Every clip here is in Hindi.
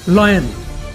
Lion,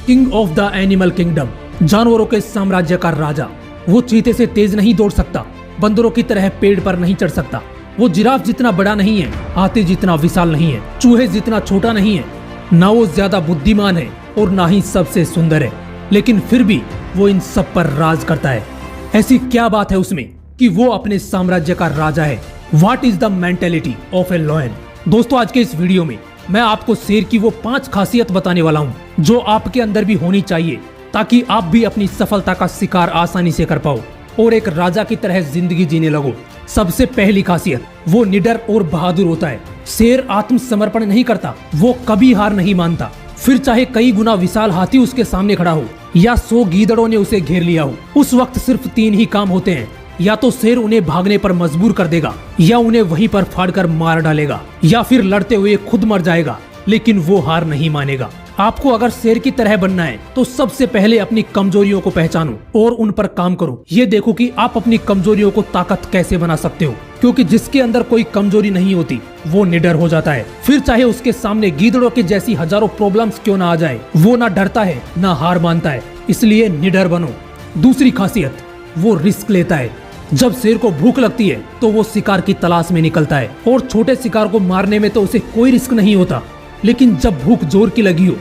king of the animal kingdom, जानवरों के साम्राज्य का राजा। वो चीते से तेज नहीं दौड़ सकता, बंदरों की तरह पेड़ पर नहीं चढ़ सकता। वो जिराफ जितना बड़ा नहीं है, हाथी जितना विशाल नहीं है, चूहे जितना छोटा नहीं है। ना वो ज्यादा बुद्धिमान है और ना ही सबसे सुंदर है, लेकिन फिर भी वो इन सब पर राज करता है। ऐसी क्या बात है उसमें कि वो अपने साम्राज्य का राजा है? What is the mentality of a lion? दोस्तों, आज के इस वीडियो में मैं आपको शेर की वो 5 खासियत बताने वाला हूँ जो आपके अंदर भी होनी चाहिए, ताकि आप भी अपनी सफलता का शिकार आसानी से कर पाओ और एक राजा की तरह जिंदगी जीने लगो। सबसे पहली खासियत, वो निडर और बहादुर होता है। शेर आत्मसमर्पण नहीं करता, वो कभी हार नहीं मानता। फिर चाहे कई गुना विशाल हाथी उसके सामने खड़ा हो या 100 गीदड़ों ने उसे घेर लिया हो, उस वक्त सिर्फ 3 ही काम होते हैं। या तो शेर उन्हें भागने पर मजबूर कर देगा, या उन्हें वहीं पर फाड़कर मार डालेगा, या फिर लड़ते हुए खुद मर जाएगा, लेकिन वो हार नहीं मानेगा। आपको अगर शेर की तरह बनना है तो सबसे पहले अपनी कमजोरियों को पहचानो और उन पर काम करो। ये देखो कि आप अपनी कमजोरियों को ताकत कैसे बना सकते हो, क्योंकि जिसके अंदर कोई कमजोरी नहीं होती वो निडर हो जाता है। फिर चाहे उसके सामने गीदड़ों के जैसी हजारों प्रॉब्लम्स क्यों ना आ जाए, वो ना डरता है ना हार मानता है। इसलिए निडर बनो। दूसरी खासियत, वो रिस्क लेता है। जब शेर को भूख लगती है तो वो शिकार की तलाश में निकलता है, और छोटे शिकार को मारने में तो उसे कोई रिस्क नहीं होता। लेकिन जब भूख जोर की लगी हो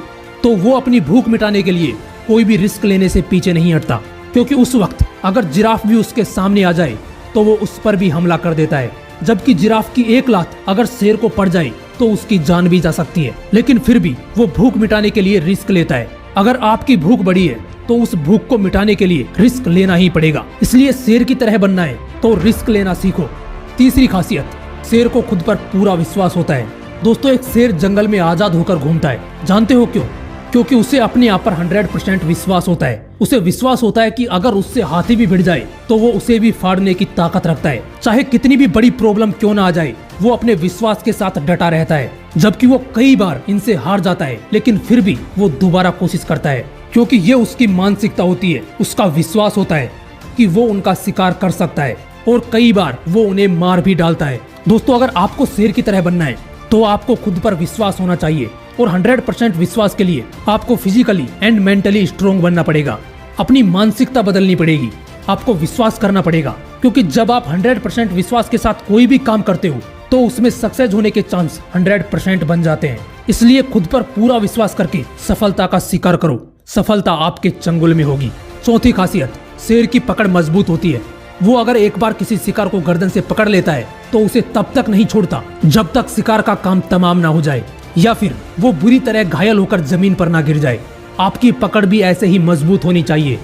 तो वो अपनी भूख मिटाने के लिए कोई भी रिस्क लेने से पीछे नहीं हटता, क्योंकि उस वक्त अगर जिराफ भी उसके सामने आ जाए तो वो उस पर भी हमला कर देता है। जबकि जिराफ की एक लात अगर शेर को पड़ जाए तो उसकी जान भी जा सकती है, लेकिन फिर भी वो भूख मिटाने के लिए रिस्क लेता है। अगर आपकी भूख बड़ी है तो उस भूख को मिटाने के लिए रिस्क लेना ही पड़ेगा। इसलिए शेर की तरह बनना है तो रिस्क लेना सीखो। तीसरी खासियत, शेर को खुद पर पूरा विश्वास होता है। दोस्तों, एक शेर जंगल में आजाद होकर घूमता है। जानते हो क्यों? क्योंकि उसे अपने आप पर 100% विश्वास होता है। उसे विश्वास होता है कि अगर उससे हाथी भी भिड़ जाए तो वो उसे भी फाड़ने की ताकत रखता है। चाहे कितनी भी बड़ी प्रॉब्लम क्यों ना आ जाए, वो अपने विश्वास के साथ डटा रहता है। जबकि वो कई बार इनसे हार जाता है, लेकिन फिर भी वो दोबारा कोशिश करता है, क्योंकि ये उसकी मानसिकता होती है। उसका विश्वास होता है कि वो उनका शिकार कर सकता है, और कई बार वो उन्हें मार भी डालता है। दोस्तों, अगर आपको शेर की तरह बनना है तो आपको खुद पर विश्वास होना चाहिए, और 100% विश्वास के लिए आपको फिजिकली एंड मेंटली स्ट्रोंग बनना पड़ेगा। अपनी मानसिकता बदलनी पड़ेगी, आपको विश्वास करना पड़ेगा, क्योंकि जब आप 100% विश्वास के साथ कोई भी काम करते हो तो उसमें सक्सेस होने के चांस 100% बन जाते हैं। इसलिए खुद पर पूरा विश्वास करके सफलता का शिकार करो। सफलता आपके चंगुल में होगी। चौथी खासियत, शेर की पकड़ मजबूत होती है। वो अगर एक बार किसी शिकार को गर्दन से पकड़ लेता है तो उसे तब तक नहीं छोड़ता जब तक शिकार का काम तमाम ना हो जाए, या फिर वो बुरी तरह घायल होकर जमीन पर ना गिर जाए। आपकी पकड़ भी ऐसे ही मजबूत होनी चाहिए।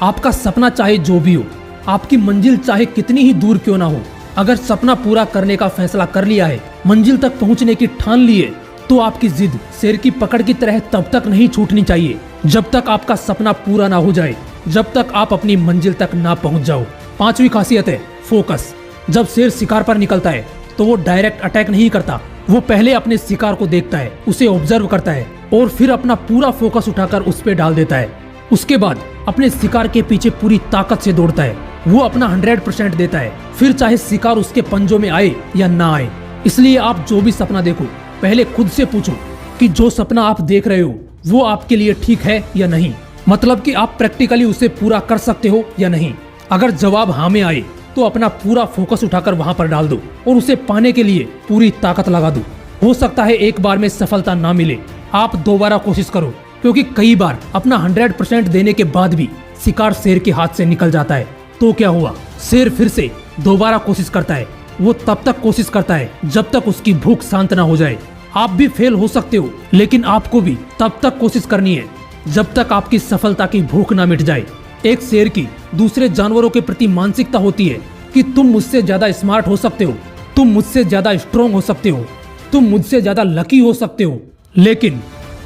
आपका सपना चाहे जो भी हो, आपकी मंजिल चाहे कितनी ही दूर क्यों ना हो, अगर सपना पूरा करने का फैसला कर लिया है, मंजिल तक पहुंचने की ठान ली है, तो आपकी जिद शेर की पकड़ की तरह तब तक नहीं छूटनी चाहिए जब तक आपका सपना पूरा ना हो जाए, जब तक आप अपनी मंजिल तक ना पहुंच जाओ। पांचवी खासियत है फोकस। जब शेर शिकार पर निकलता है तो वो डायरेक्ट अटैक नहीं करता। वो पहले अपने शिकार को देखता है, उसे ऑब्जर्व करता है, और फिर अपना पूरा फोकस उठाकर उस पे डाल देता है। उसके बाद अपने शिकार के पीछे पूरी ताकत से दौड़ता है। वो अपना 100% देता है, फिर चाहे शिकार उसके पंजों में आए या ना आए। इसलिए आप जो भी सपना देखो, पहले खुद से पूछो कि जो सपना आप देख रहे हो वो आपके लिए ठीक है या नहीं। मतलब कि आप प्रैक्टिकली उसे पूरा कर सकते हो या नहीं। अगर जवाब हाँ में आए तो अपना पूरा फोकस उठाकर वहां पर डाल दो और उसे पाने के लिए पूरी ताकत लगा दो। हो सकता है एक बार में सफलता ना मिले, आप दोबारा कोशिश करो, क्योंकि कई बार अपना 100% देने के बाद भी शिकार शेर के हाथ से निकल जाता है। तो क्या हुआ, शेर फिर से दोबारा कोशिश करता है। वो तब तक कोशिश करता है जब तक उसकी भूख शांत ना हो जाए। आप भी फेल हो सकते हो, लेकिन आपको भी तब तक कोशिश करनी है जब तक आपकी सफलता की भूख ना मिट जाए। एक शेर की दूसरे जानवरों के प्रति मानसिकता होती है कि तुम मुझसे ज्यादा स्मार्ट हो सकते हो, तुम मुझसे ज्यादा स्ट्रोंग हो सकते हो, तुम मुझसे ज्यादा लकी हो सकते हो, लेकिन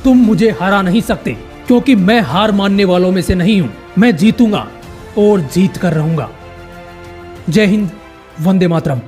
तुम मुझे हरा नहीं सकते, क्योंकि मैं हार मानने वालों में से नहीं हूं। मैं जीतूंगा और जीत कर रहूंगा। जय हिंद, वंदे मातरम।